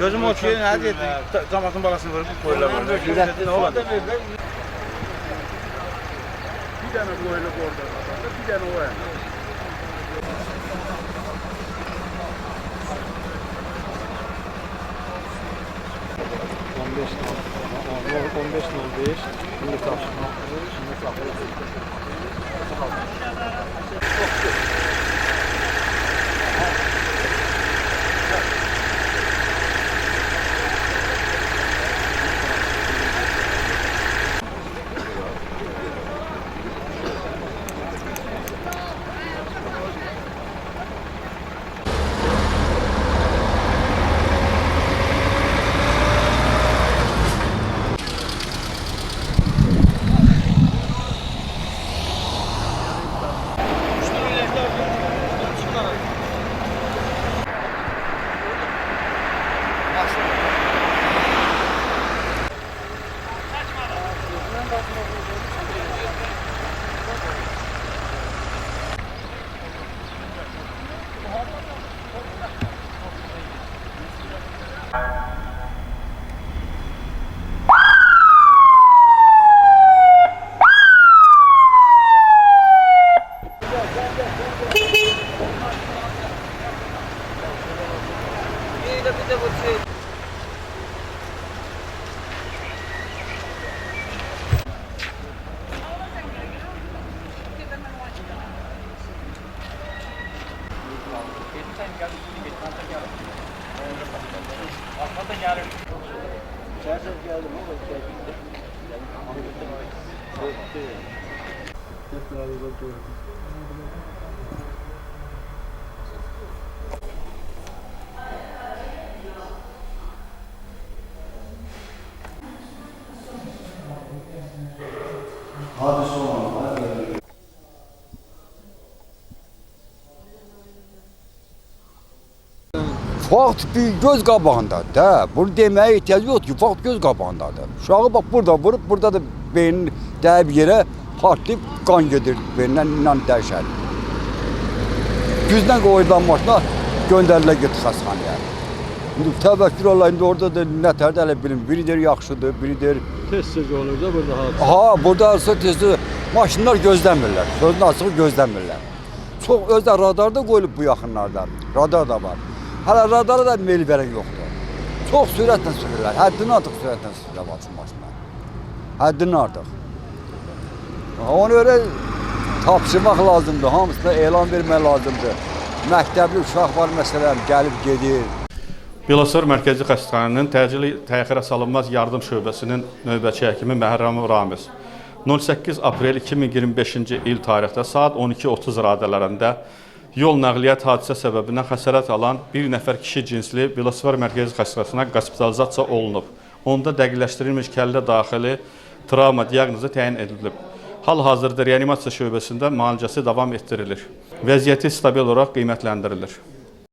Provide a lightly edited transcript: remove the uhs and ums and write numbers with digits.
Gözüm o ki, nə deyir? Damatın balasını vurub qoyurlar orada. Görətli nə olar? Bir dənə qoyulub orada. Bir dənə o yana. Şimdi taşıma. Şimdi Hadi sonra. Fakt bir göz qabağındadır da. Bunu deməyə ehtiyac yoxdur ki, fakt göz qabağındadır. Uşağı bax burada vurub, burada da beynini dəyib yerə partlayıb qan gedir beynindən inan dəhşət. Güzdən qoyulan maşına göndərilə getdi xəstəxanaya. İndi təvəkkül ola, indi orada da nətər də elə bilim, biri deyir yaxşıdır, biri deyir... Tez-tez olur da burada hadisə. Ha, burada olsa tez-tez maşınlar gözləmirlər, sözün açığı gözləmirlər. Çox özdə radarda qoyulub bu yaxınlarda, radar da var. Hələ radara da meyil verən yoxdur. Çox sürətlə sürürlər, həddindən artıq sürətlə sürürlər Laçın maşınlar. Həddindən artıq. Onu öyle tapşırmaq lazımdır, hamısına elan vermək lazımdır. Məktəbli uşaq var məsələn, gəlib gedir. Biləsuvar Mərkəzi Xəstəxananın təcili təxirə salınmaz yardım şöbəsinin növbəçi həkimi Məhrəmov Ramiz 08 aprel 2025-ci il tarixdə saat 12:30 radələrində yol nəqliyyat hadisə səbəbindən xəsarət alan bir nəfər kişi cinsli Biləsuvar Mərkəzi Xəstəxanasına hospitalizasiya olunub. Onda dəqiqləşdirilmiş kəllə daxili travma diaqnozu təyin edilib. Hal-hazırda reanimasiya şöbəsində müalicəsi davam etdirilir. Vəziyyəti stabil olaraq qiymətləndirilir.